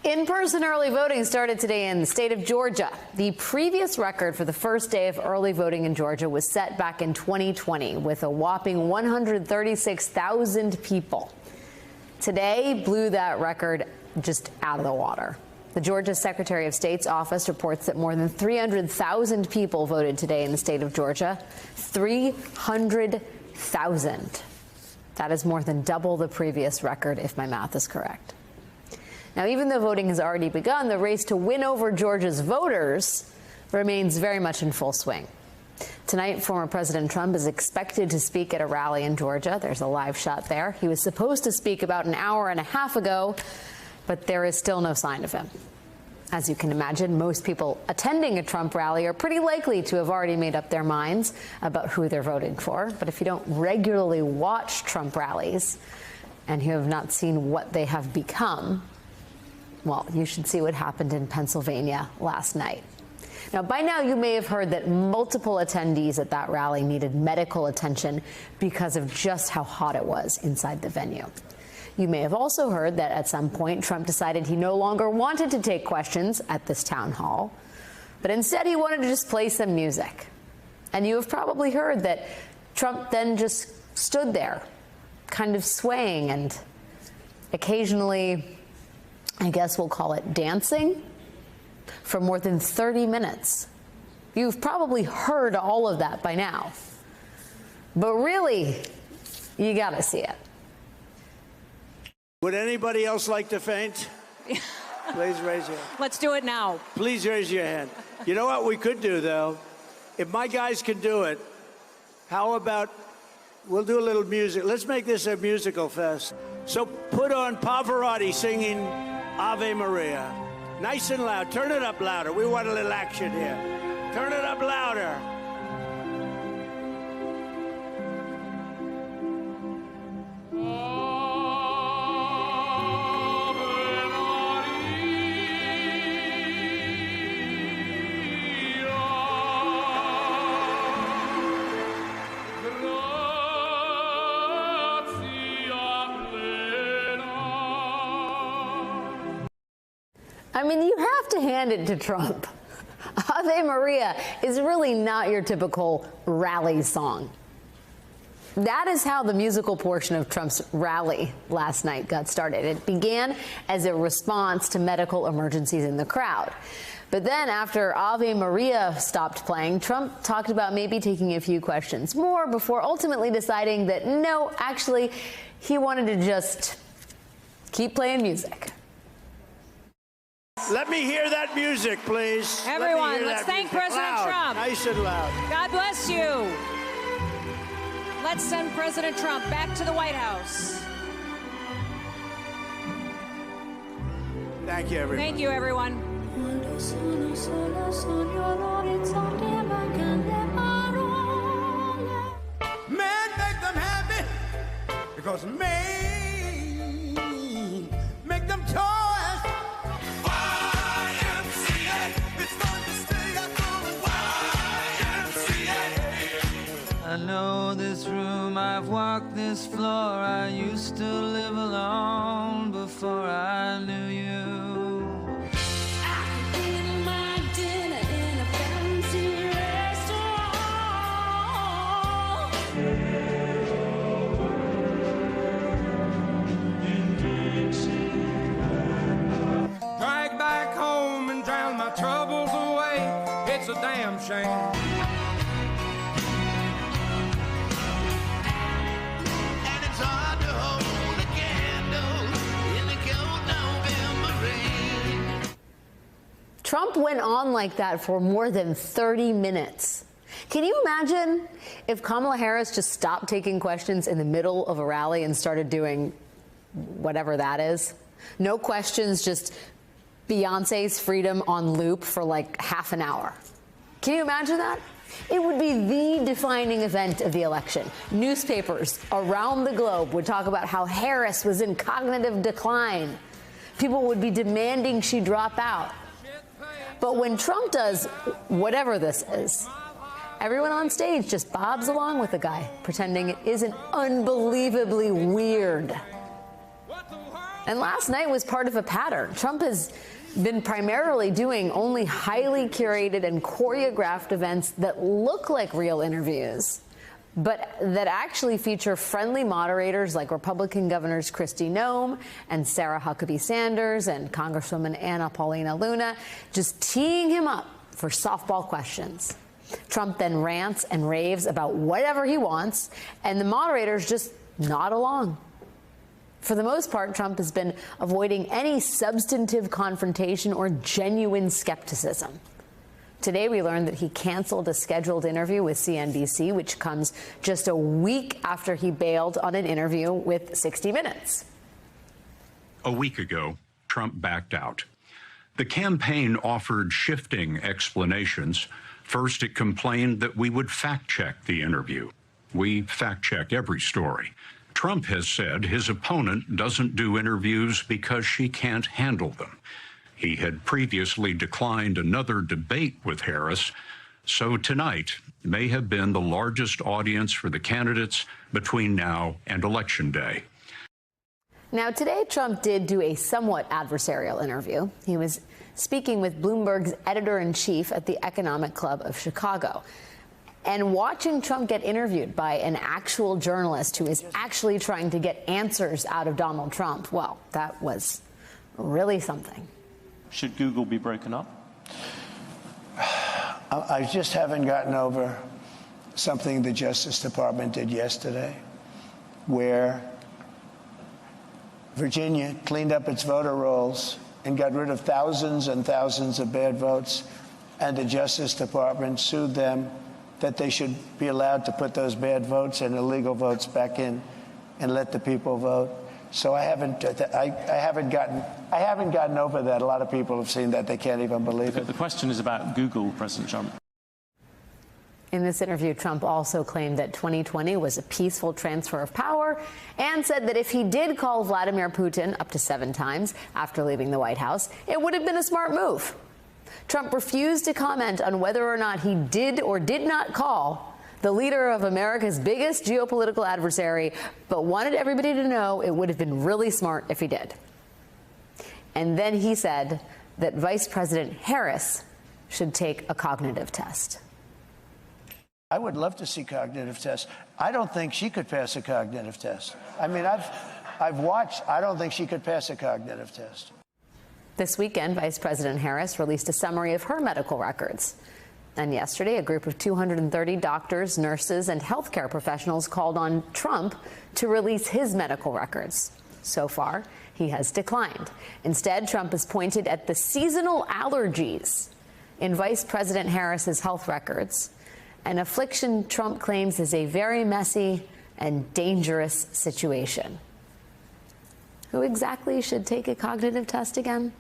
In-person early voting started today in the state of Georgia. The previous record for the first day of early voting in Georgia was set back in 2020 with a whopping 136,000 people. Today blew that record just out of the water. The Georgia Secretary of State's office reports that more than 300,000 people voted today in the state of Georgia. 300,000. That is more than double the previous record, if my math is correct. Now, even though voting has already begun, the race to win over Georgia's voters remains very much in full swing. Tonight, former President Trump is expected to speak at a rally in Georgia. There's a live shot there. He was supposed to speak about an hour and a half ago, but there is still no sign of him. As you can imagine, most people attending a Trump rally are pretty likely to have already made up their minds about who they're voting for. But if you don't regularly watch Trump rallies and you have not seen what they have become, well, you should see what happened in Pennsylvania last night. Now, by now, you may have heard that multiple attendees at that rally needed medical attention because of just how hot it was inside the venue. You may have also heard that at some point, Trump decided he no longer wanted to take questions at this town hall, but instead he wanted to just play some music. And you have probably heard that Trump then just stood there, kind of swaying and occasionally, I guess we'll call it dancing, for more than 30 minutes. You've probably heard all of that by now. But really, you gotta see it. Would anybody else like to faint? Please raise your hand. Let's do it now. Please raise your hand. You know what we could do, though? If my guys can do it, how about we'll do a little music. Let's make this a musical fest. So put on Pavarotti singing Ave Maria. Nice and loud. Turn it up louder. We want a little action here. Turn it up louder. I mean, you have to hand it to Trump. Ave Maria is really not your typical rally song. That is how the musical portion of Trump's rally last night got started. It began as a response to medical emergencies in the crowd. But then after Ave Maria stopped playing, Trump talked about maybe taking a few questions more before ultimately deciding that no, actually, he wanted to just keep playing music. Let me hear that music, please. Everyone, let's thank President Trump. Nice and loud. God bless you. Let's send President Trump back to the White House. Thank you, everyone. Thank you, everyone. Men make them happy because men make them toys. I know this room, I've walked this floor. I used to live alone before I knew you. I could eat my dinner in a fancy restaurant. Drag back home and drown my troubles away. It's a damn shame. Trump went on like that for more than 30 minutes. Can you imagine if Kamala Harris just stopped taking questions in the middle of a rally and started doing whatever that is? No questions, just Beyonce's Freedom on loop for like half an hour. Can you imagine that? It would be the defining event of the election. Newspapers around the globe would talk about how Harris was in cognitive decline. People would be demanding she drop out. But when Trump does whatever this is, everyone on stage just bobs along with the guy, pretending it isn't unbelievably weird. And last night was part of a pattern. Trump has been primarily doing only highly curated and choreographed events that look like real interviews, but that actually feature friendly moderators like Republican Governors Kristi Noem and Sarah Huckabee Sanders and Congresswoman Anna Paulina Luna, just teeing him up for softball questions. Trump then rants and raves about whatever he wants, and the moderators just nod along. For the most part, Trump has been avoiding any substantive confrontation or genuine skepticism. Today, we learned that he canceled a scheduled interview with CNBC, which comes just a week after he bailed on an interview with 60 Minutes. A week ago, Trump backed out. The campaign offered shifting explanations. First, it complained that we would fact-check the interview. We fact-check every story. Trump has said his opponent doesn't do interviews because she can't handle them. He had previously declined another debate with Harris, so tonight may have been the largest audience for the candidates between now and Election Day. Now, today, Trump did do a somewhat adversarial interview. He was speaking with Bloomberg's editor-in-chief at the Economic Club of Chicago. And watching Trump get interviewed by an actual journalist who is actually trying to get answers out of Donald Trump, well, that was really something. Should Google be broken up? I just haven't gotten over something the Justice Department did yesterday, where Virginia cleaned up its voter rolls and got rid of thousands and thousands of bad votes, and the Justice Department sued them that they should be allowed to put those bad votes and illegal votes back in and let the people vote. So I haven't gotten over that. A lot of people have seen that. They can't even believe it. The question is about Google, President Trump. In this interview, Trump also claimed that 2020 was a peaceful transfer of power and said that if he did call Vladimir Putin up to 7 times after leaving the White House, it would have been a smart move. Trump refused to comment on whether or not he did or did not call the leader of America's biggest geopolitical adversary, but wanted everybody to know it would have been really smart if he did. And then he said that Vice President Harris should take a cognitive test. I would love to see cognitive tests. I don't think she could pass a cognitive test. I mean, I've watched. I don't think she could pass a cognitive test. This weekend, Vice President Harris released a summary of her medical records. And yesterday, a group of 230 doctors, nurses, and healthcare professionals called on Trump to release his medical records. So far, he has declined. Instead, Trump has pointed at the seasonal allergies in Vice President Harris's health records, an affliction Trump claims is a very messy and dangerous situation. Who exactly should take a cognitive test again?